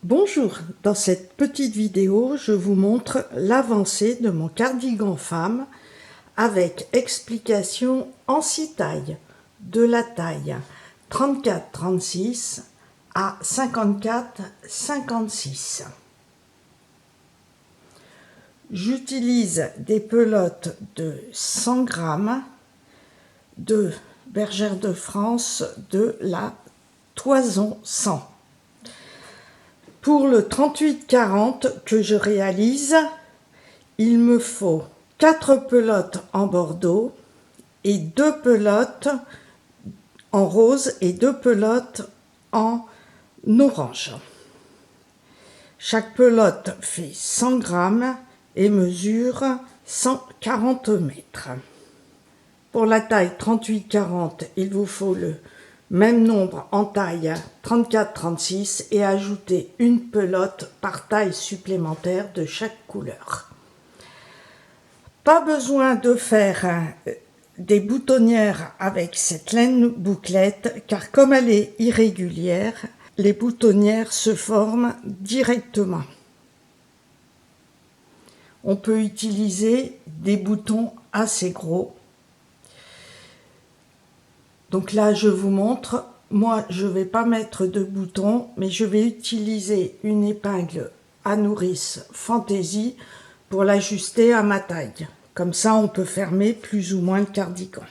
Bonjour, dans cette petite vidéo, je vous montre l'avancée de mon cardigan femme avec explication en 6 tailles, de la taille 34-36 à 54-56. J'utilise des pelotes de 100 grammes de Bergère de France de la Toison 100. Pour le 38-40 que je réalise, il me faut 4 pelotes en bordeaux et 2 pelotes en rose et 2 pelotes en orange. Chaque pelote fait 100 grammes et mesure 140 mètres. Pour la taille 38-40, il vous faut le même nombre en taille 34-36 et ajouter une pelote par taille supplémentaire de chaque couleur. Pas besoin de faire des boutonnières avec cette laine bouclette car comme elle est irrégulière, les boutonnières se forment directement. On peut utiliser des boutons assez gros. Donc là, je vous montre, moi je ne vais pas mettre de boutons, mais je vais utiliser une épingle à nourrice Fantaisie pour l'ajuster à ma taille. Comme ça, on peut fermer plus ou moins le cardigan.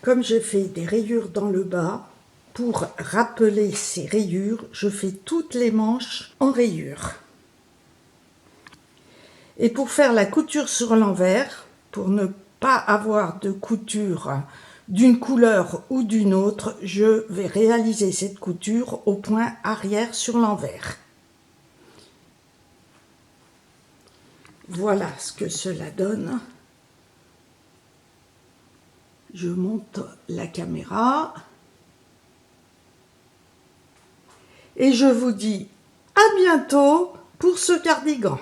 Comme j'ai fait des rayures dans le bas, pour rappeler ces rayures, je fais toutes les manches en rayures. Et pour faire la couture sur l'envers, pour ne pas avoir de couture d'une couleur ou d'une autre, je vais réaliser cette couture au point arrière sur l'envers. Voilà ce que cela donne. Je monte la caméra. Et je vous dis à bientôt pour ce cardigan.